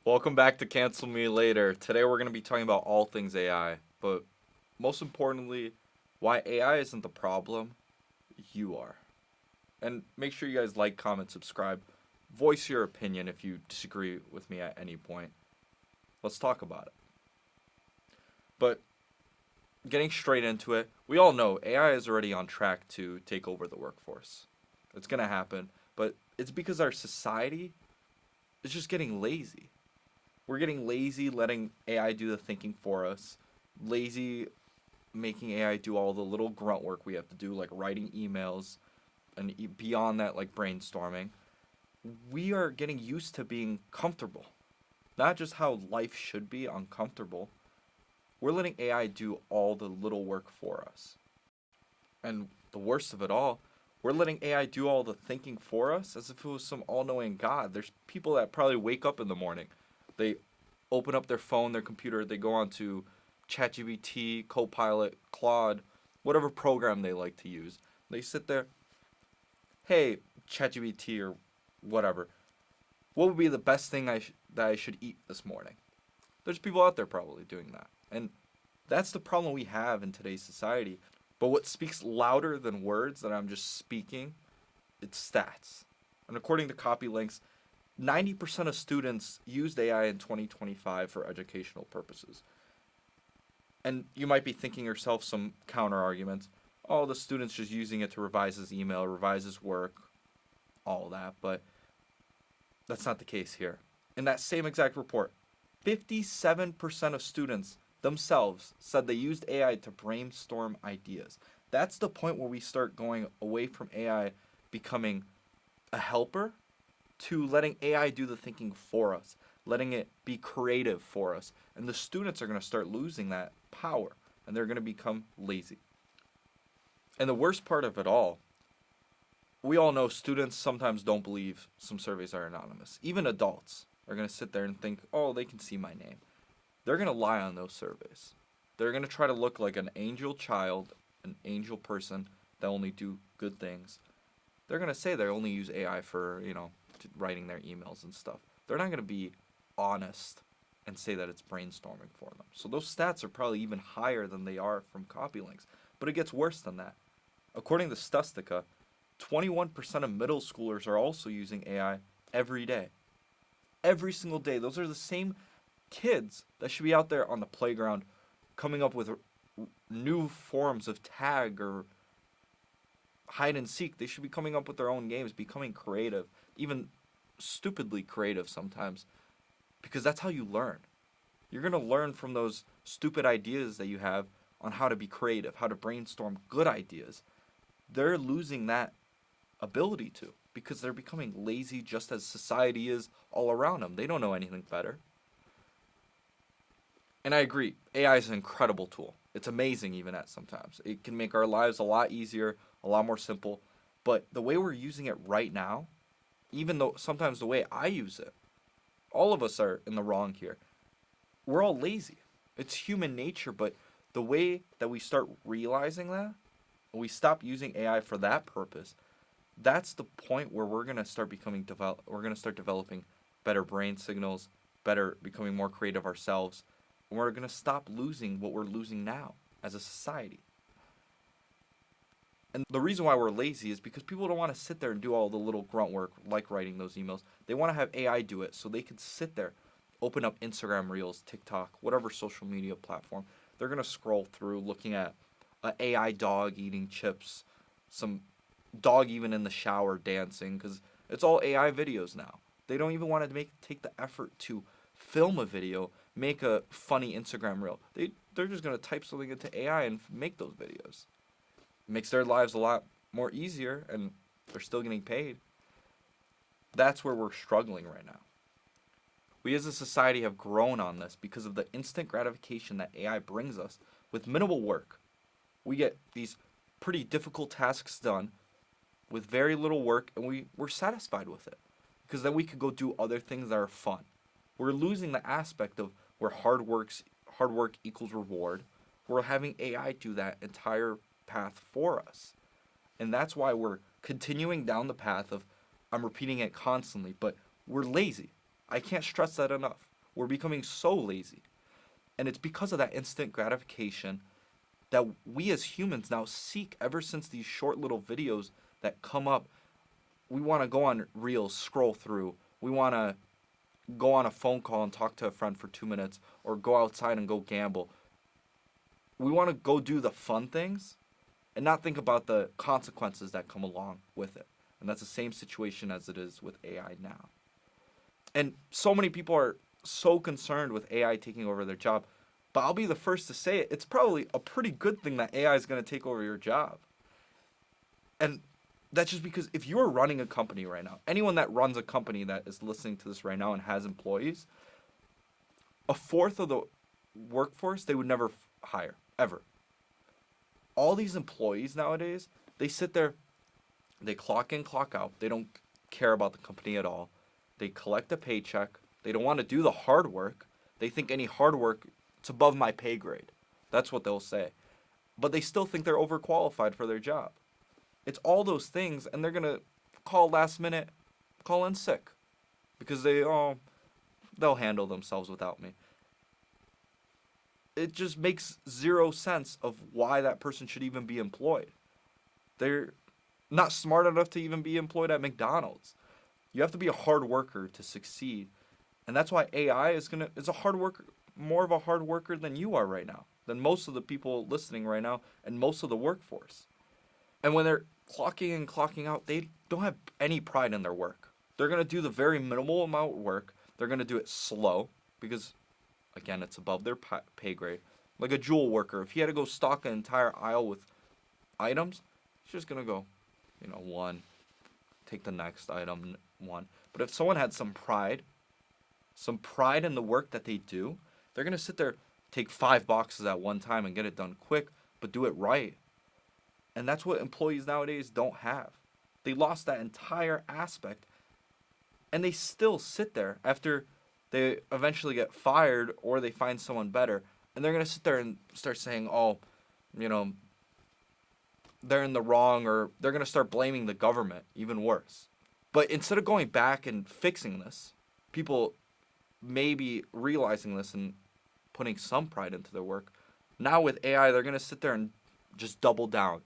Welcome back to Cancel Me Later. Today we're going to be talking about all things AI, but most importantly, why AI isn't the problem, you are. And make sure you guys like, comment, subscribe. Voice your opinion if you disagree with me at any point. Let's talk about it. But getting straight into it, we all know AI is already on track to take over the workforce. It's going to happen, but it's because our society is just getting lazy. We're getting lazy letting AI do the thinking for us. Lazy making AI do all the little grunt work we have to do, like writing emails, and beyond that, like brainstorming. We are getting used to being comfortable. Not just how life should be uncomfortable. We're letting AI do all the little work for us. And the worst of it all, we're letting AI do all the thinking for us as if it was some all knowing God. There's people that probably wake up in the morning. They open up their phone, their computer, they go on to ChatGPT, Copilot, Claude, whatever program they like to use. They sit there, hey, ChatGPT or whatever, what would be the best thing that I should eat this morning? There's people out there probably doing that. And that's the problem we have in today's society. But what speaks louder than words that I'm just speaking, it's stats. And according to CopyLinks, 90% of students used AI in 2025 for educational purposes. And you might be thinking yourself some counter arguments. Oh, the student's just using it to revise his email, revise his work, all that. But that's not the case here. In that same exact report, 57% of students themselves said they used AI to brainstorm ideas. That's the point where we start going away from AI becoming a helper to letting AI do the thinking for us, letting it be creative for us. And the students are going to start losing that power and they're going to become lazy. And the worst part of it all, we all know students sometimes don't believe some surveys are anonymous. Even adults are going to sit there and think, oh, they can see my name. They're going to lie on those surveys. They're going to try to look like an angel child, an angel person that only do good things. They're going to say they only use AI for, writing their emails and stuff. They're not going to be honest and say that it's brainstorming for them. So those stats are probably even higher than they are from CopyLinks. But it gets worse than that. According to Stustica, 21% of middle schoolers are also using AI every day. Every single day. Those are the same kids that should be out there on the playground coming up with new forms of tag or hide and seek. They should be coming up with their own games, becoming creative, even stupidly creative sometimes, because that's how you learn. You're going to learn from those stupid ideas that you have on how to be creative, how to brainstorm good ideas. They're losing that ability to because they're becoming lazy just as society is all around them. They don't know anything better. And I agree, AI is an incredible tool. It's amazing even at sometimes. It can make our lives a lot easier, a lot more simple. But the way we're using it right now, even though sometimes the way I use it, all of us are in the wrong here. We're all lazy. It's human nature, but the way that we start realizing that, we stop using AI for that purpose, that's the point where we're going to start we're going to start developing better brain signals, better becoming more creative ourselves, and we're going to stop losing what we're losing now as a society. And the reason why we're lazy is because people don't want to sit there and do all the little grunt work like writing those emails. They want to have AI do it so they can sit there, open up Instagram Reels, TikTok, whatever social media platform. They're going to scroll through looking at an AI dog eating chips, some dog even in the shower dancing, because it's all AI videos now. They don't even want to take the effort to film a video, make a funny Instagram reel. They're just going to type something into AI and make those videos. Makes their lives a lot more easier and they're still getting paid. That's where we're struggling right now. We as a society have grown on this because of the instant gratification that AI brings us with minimal work. We get these pretty difficult tasks done with very little work and we're satisfied with it because then we could go do other things that are fun. We're losing the aspect of where hard work equals reward. We're having AI do that entire path for us. And that's why we're continuing down the path of I'm repeating it constantly, but we're lazy. I can't stress that enough. We're becoming so lazy. And it's because of that instant gratification that we as humans now seek ever since these short little videos that come up. We want to go on Reels, scroll through. We want to go on a phone call and talk to a friend for 2 minutes or go outside and go gamble. We want to go do the fun things and not think about the consequences that come along with it. And that's the same situation as it is with AI now. And so many people are so concerned with AI taking over their job. But I'll be the first to say it. It's probably a pretty good thing that AI is going to take over your job. And that's just because if you're running a company right now, anyone that runs a company that is listening to this right now and has employees, a fourth of the workforce they would never hire, ever. All these employees nowadays, they sit there, they clock in, clock out. They don't care about the company at all. They collect a paycheck. They don't want to do the hard work. They think any hard work, it's above my pay grade. That's what they'll say. But they still think they're overqualified for their job. It's all those things, and they're going to call last minute, call in sick. Because they'll handle themselves without me. It just makes zero sense of why that person should even be employed. They're not smart enough to even be employed at McDonald's. You have to be a hard worker to succeed. And that's why AI is a hard worker, more of a hard worker than you are right now, than most of the people listening right now and most of the workforce. And when they're clocking in, clocking out, they don't have any pride in their work. They're going to do the very minimal amount of work. They're going to do it slow because, again, it's above their pay grade. Like a jewel worker, if he had to go stock an entire aisle with items, he's just going to go, one, take the next item, one. But if someone had some pride in the work that they do, they're going to sit there, take 5 boxes at one time and get it done quick, but do it right. And that's what employees nowadays don't have. They lost that entire aspect, and they still sit there after they eventually get fired or they find someone better, and they're going to sit there and start saying, they're in the wrong, or they're going to start blaming the government, even worse. But instead of going back and fixing this, people maybe realizing this and putting some pride into their work, now with AI, they're going to sit there and just double down.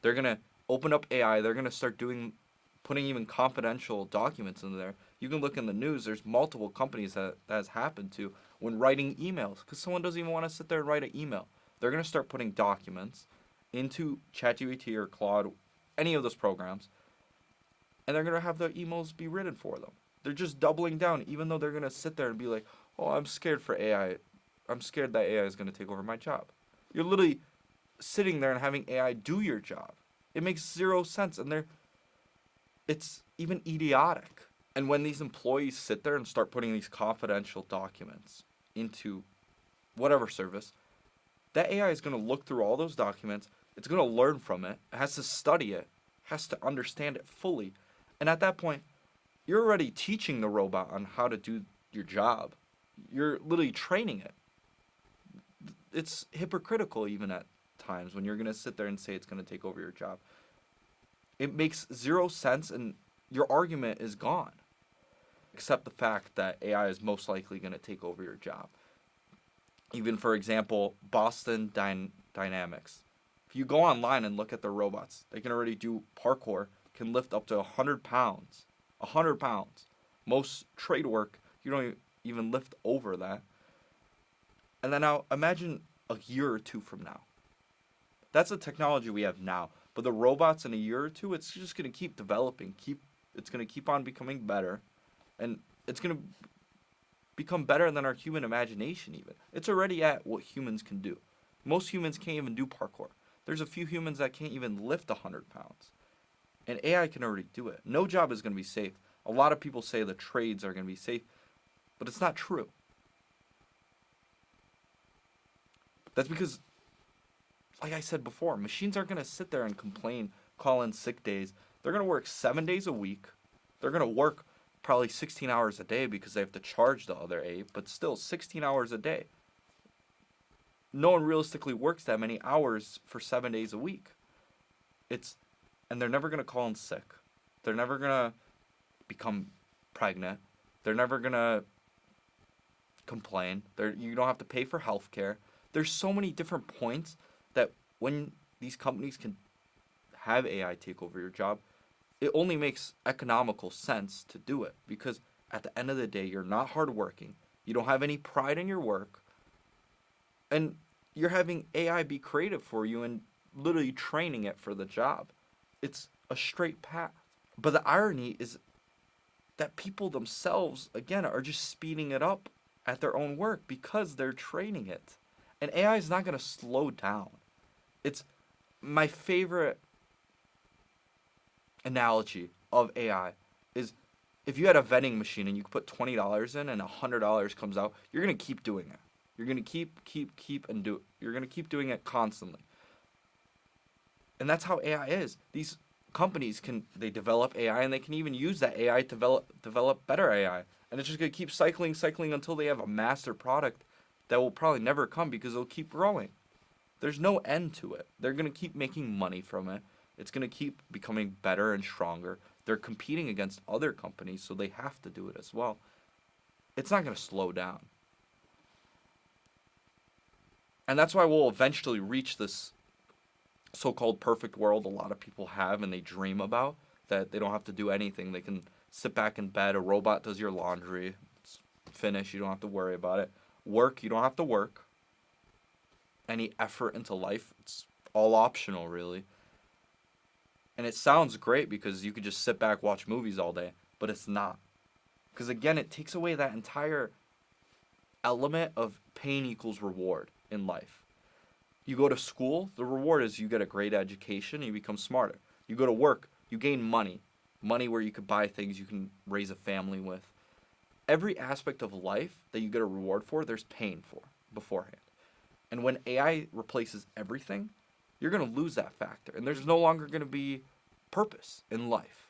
They're going to open up AI. They're going to start putting even confidential documents in there. You can look in the news. There's multiple companies that has happened to when writing emails, because someone doesn't even want to sit there and write an email. They're going to start putting documents into ChatGPT or Claude, any of those programs, and they're going to have the emails be written for them. They're just doubling down, even though they're going to sit there and be like, oh, I'm scared for AI. I'm scared that AI is going to take over my job. You're literally sitting there and having AI do your job. It makes zero sense, and it's even idiotic. And when these employees sit there and start putting these confidential documents into whatever service, that AI is going to look through all those documents. It's going to learn from it. It has to study it. Has to understand it fully. And at that point, you're already teaching the robot on how to do your job. You're literally training it. It's hypocritical even at times when you're going to sit there and say it's going to take over your job. It makes zero sense, and your argument is gone. Except the fact that AI is most likely going to take over your job. Even, for example, Boston Dynamics. If you go online and look at their robots, they can already do parkour, can lift up to 100 pounds. 100 pounds. Most trade work, you don't even lift over that. And then now, imagine a year or two from now. That's the technology we have now. But the robots in a year or two, it's just going to keep developing. It's going to keep on becoming better. And it's going to become better than our human imagination even. It's already at what humans can do. Most humans can't even do parkour. There's a few humans that can't even lift 100 pounds. And AI can already do it. No job is going to be safe. A lot of people say the trades are going to be safe, but it's not true. That's because, like I said before, machines aren't going to sit there and complain, call in sick days. They're going to work 7 days a week. They're going to work probably 16 hours a day because they have to charge the other 8, but still 16 hours a day. No one realistically works that many hours for 7 days a week. And they're never going to call in sick. They're never going to become pregnant. They're never going to complain. You don't have to pay for healthcare. There's so many different points that when these companies can have AI take over your job, it only makes economical sense to do it because at the end of the day, you're not hardworking. You don't have any pride in your work, and you're having AI be creative for you and literally training it for the job. It's a straight path. But the irony is that people themselves, again, are just speeding it up at their own work because they're training it. And AI is not going to slow down. It's my favorite analogy of AI is if you had a vending machine and you put $20 in and $100 comes out, you're going to keep doing it. You're going to keep and do it. You're going to keep doing it constantly. And that's how AI is. These companies they develop AI and they can even use that AI to develop better AI. And it's just going to keep cycling until they have a master product that will probably never come because it'll keep growing. There's no end to it. They're going to keep making money from it. It's going to keep becoming better and stronger. They're competing against other companies, so they have to do it as well. It's not going to slow down. And that's why we'll eventually reach this so-called perfect world a lot of people have and they dream about, that they don't have to do anything. They can sit back in bed. A robot does your laundry. It's finished. You don't have to worry about it. Work, you don't have to work. Any effort into life, it's all optional, really. And it sounds great because you could just sit back, watch movies all day, but it's not. Because again, it takes away that entire element of pain equals reward in life. You go to school, the reward is you get a great education and you become smarter. You go to work, you gain money. Money where you could buy things you can raise a family with. Every aspect of life that you get a reward for, there's pain for beforehand. And when AI replaces everything, you're going to lose that factor. And there's no longer going to be purpose in life.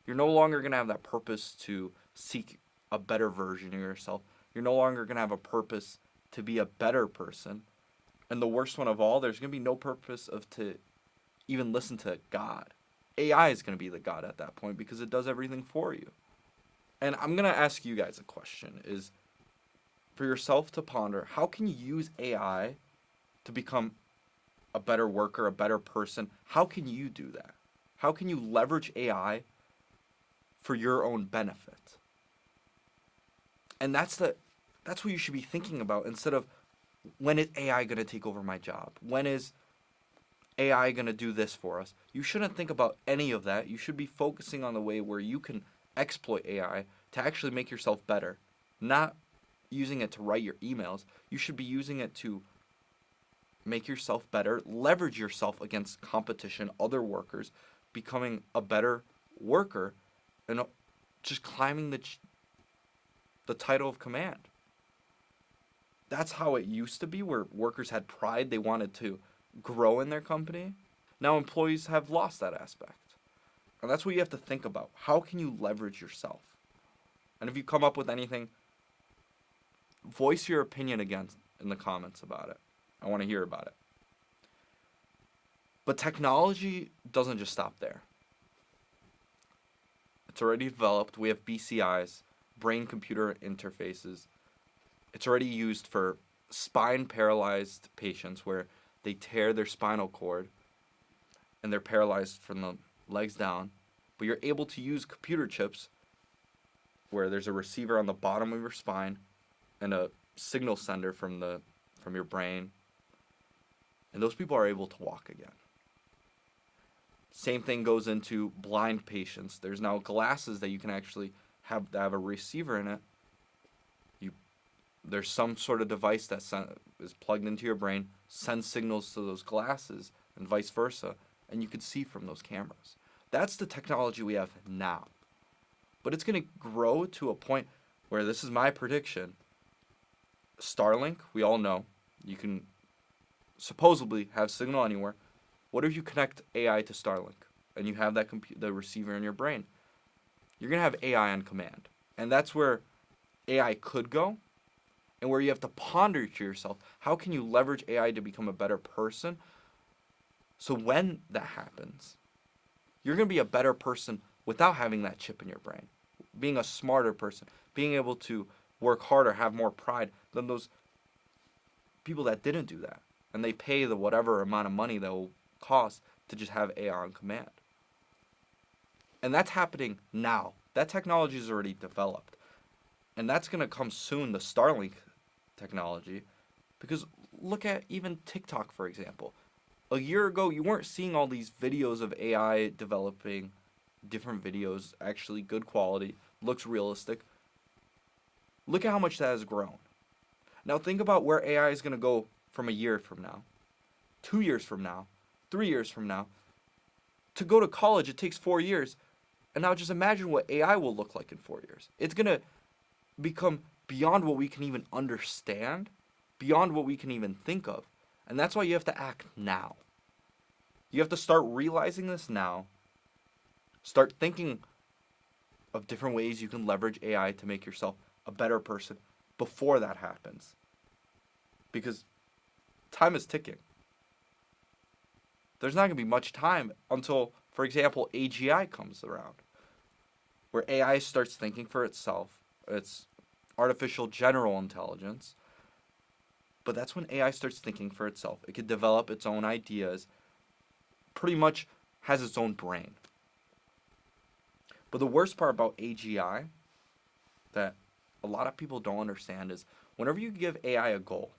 You're no longer going to have that purpose to seek a better version of yourself. You're no longer going to have a purpose to be a better person. And the worst one of all, there's going to be no purpose to even listen to God. AI is going to be the God at that point because it does everything for you. And I'm going to ask you guys a question, is for yourself to ponder, how can you use AI to become a better worker, a better person? How can you do that? How can you leverage AI for your own benefit? And that's what you should be thinking about instead of, when is AI going to take over my job? When is AI going to do this for us? You shouldn't think about any of that. You should be focusing on the way where you can exploit AI to actually make yourself better, not using it to write your emails. You should be using it to make yourself better, leverage yourself against competition, other workers, becoming a better worker, and just climbing the title of command. That's how it used to be, where workers had pride. They wanted to grow in their company. Now employees have lost that aspect. And that's what you have to think about. How can you leverage yourself? And if you come up with anything, voice your opinion again in the comments about it. I want to hear about it. But technology doesn't just stop there. It's already developed. We have BCIs, brain-computer interfaces. It's already used for spine-paralyzed patients where they tear their spinal cord and they're paralyzed from the legs down. But you're able to use computer chips where there's a receiver on the bottom of your spine and a signal sender from your brain. And those people are able to walk again. Same thing goes into blind patients. There's now glasses that you can actually have a receiver in it. There's some sort of device that is plugged into your brain, sends signals to those glasses, and vice versa, and you can see from those cameras. That's the technology we have now. But it's going to grow to a point where, this is my prediction, Starlink, we all know, you can supposedly have signal anywhere. What if you connect AI to Starlink and you have the receiver in your brain? You're going to have AI on command. And that's where AI could go, and where you have to ponder to yourself, how can you leverage AI to become a better person? So when that happens, you're going to be a better person without having that chip in your brain. Being a smarter person, being able to work harder, have more pride than those people that didn't do that. And they pay the whatever amount of money that will cost to just have AI on command. And that's happening now. That technology is already developed. And that's going to come soon, the Starlink technology. Because look at even TikTok, for example. A year ago, you weren't seeing all these videos of AI developing different videos, actually good quality, looks realistic. Look at how much that has grown. Now think about where AI is going to go from a year from now, 2 years from now, 3 years from now. To go to college, it takes 4 years. And now just imagine what AI will look like in 4 years. It's going to become beyond what we can even understand, beyond what we can even think of. And that's why you have to act now. You have to start realizing this now. Start thinking of different ways you can leverage AI to make yourself a better person before that happens. Because time is ticking. There's not going to be much time until, for example, AGI comes around, where AI starts thinking for itself. It's artificial general intelligence. But that's when AI starts thinking for itself. It can develop its own ideas, pretty much has its own brain. But the worst part about AGI that a lot of people don't understand is whenever you give AI a goal,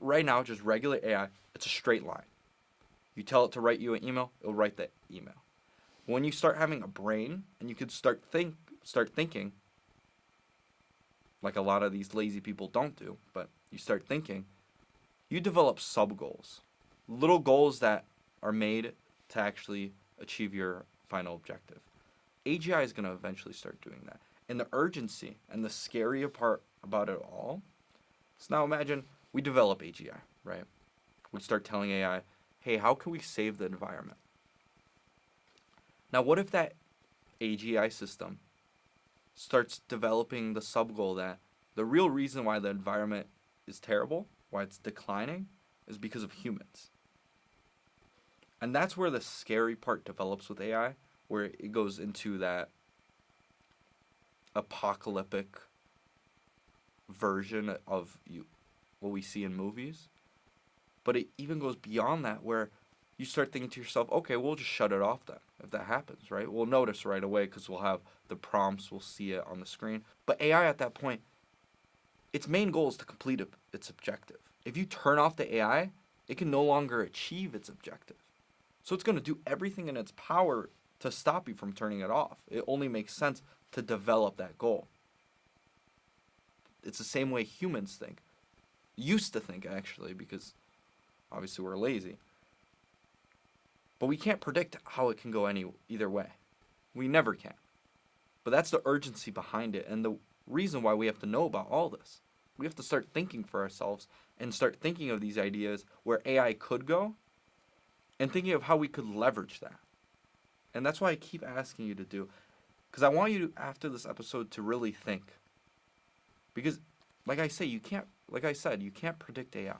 right now, just regular AI, it's a straight line. You tell it to write you an email, it'll write that email. When you start having a brain and you can start thinking, like a lot of these lazy people don't do, but you start thinking, you develop sub-goals. Little goals that are made to actually achieve your final objective. AGI is going to eventually start doing that. And the urgency and the scary part about it all is now imagine we develop AGI, right? We start telling AI, hey, how can we save the environment? Now, what if that AGI system starts developing the sub-goal that the real reason why the environment is terrible, why it's declining, is because of humans. And that's where the scary part develops with AI, where it goes into that apocalyptic version of what we see in movies. But it even goes beyond that, where you start thinking to yourself, okay, we'll just shut it off then, if that happens, right? We'll notice right away because we'll have the prompts, we'll see it on the screen. But AI at that point, its main goal is to complete its objective. If you turn off the AI, it can no longer achieve its objective. So it's going to do everything in its power to stop you from turning it off. It only makes sense to develop that goal. It's the same way humans think. Used to think, actually, because obviously we're lazy. But we can't predict how it can go either way. We never can. But that's the urgency behind it and the reason why we have to know about all this. We have to start thinking for ourselves and start thinking of these ideas where AI could go and thinking of how we could leverage that. And that's why I keep asking you to do. Because I want you to, after this episode, to really think. Because, like I said, you can't predict AI.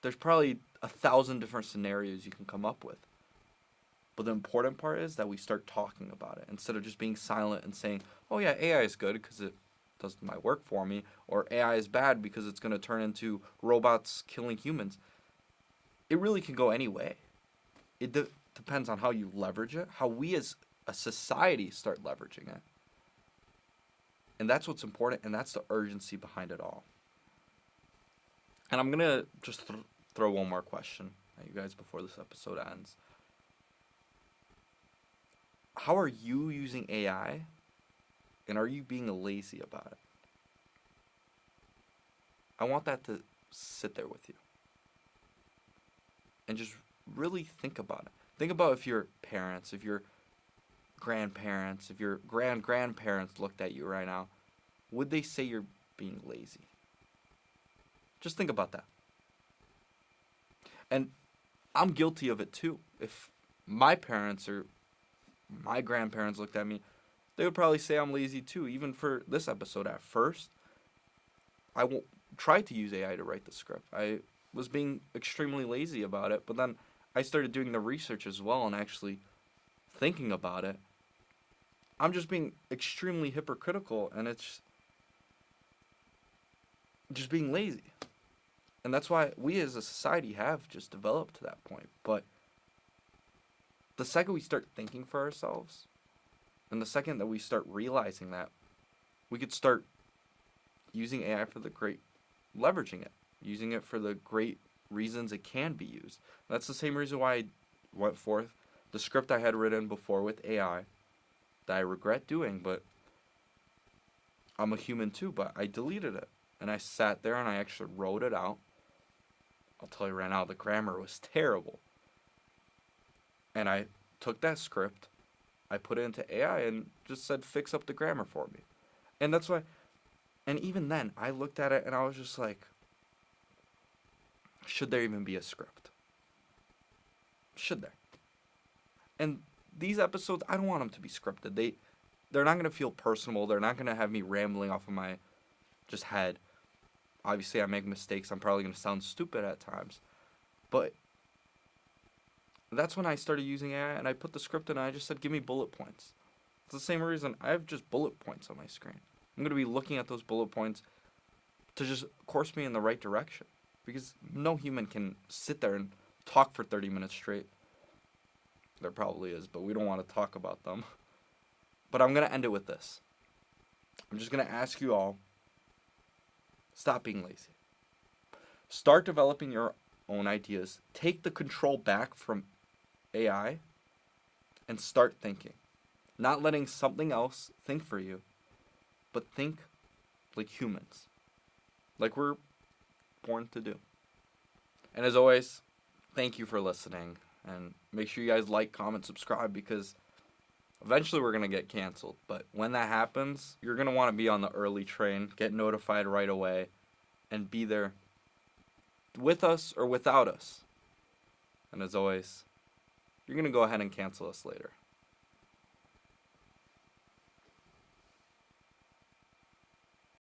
There's probably 1,000 different scenarios you can come up with. But the important part is that we start talking about it instead of just being silent and saying, oh yeah, AI is good because it does my work for me, or AI is bad because it's going to turn into robots killing humans. It really can go any way. It depends on how you leverage it, how we as a society start leveraging it. And that's what's important, and that's the urgency behind it all. And I'm going to just throw one more question at you guys before this episode ends. How are you using AI, and are you being lazy about it? I want that to sit there with you. And just really think about it. Think about if your parents, if your grandparents, if your grandparents looked at you right now, would they say you're being lazy? Just think about that. And I'm guilty of it too. If my parents or my grandparents looked at me, they would probably say I'm lazy too. Even for this episode, at first, I won't try to use AI to write the script. I was being extremely lazy about it, but then I started doing the research as well and actually thinking about it. I'm just being extremely hypocritical, and it's just being lazy. And that's why we as a society have just developed to that point. But the second we start thinking for ourselves, and the second that we start realizing that, we could start using AI for the great, leveraging it, using it for the great reasons it can be used. That's the same reason why I went forth the script I had written before with AI that I regret doing, but I'm a human too, but I deleted it. And I sat there and I actually wrote it out. I'll tell you right now, the grammar was terrible. And I took that script, I put it into AI and just said, fix up the grammar for me. And that's why, and even then, I looked at it and I was just like, should there even be a script? Should there? And these episodes, I don't want them to be scripted. They're not going to feel personal. They're not going to have me rambling off of my just head. Obviously, I make mistakes. I'm probably going to sound stupid at times. But that's when I started using AI, and I put the script in, and I just said, give me bullet points. It's the same reason I have just bullet points on my screen. I'm going to be looking at those bullet points to just course me in the right direction. Because no human can sit there and talk for 30 minutes straight. There probably is, but we don't want to talk about them. But I'm going to end it with this. I'm just going to ask you all, stop being lazy. Start developing your own ideas. Take the control back from AI and start thinking. Not letting something else think for you, but think like humans. Like we're born to do. And as always, thank you for listening. And make sure you guys like, comment, subscribe, because eventually we're going to get canceled. But when that happens, you're going to want to be on the early train, get notified right away, and be there with us or without us. And as always, you're going to go ahead and cancel us later.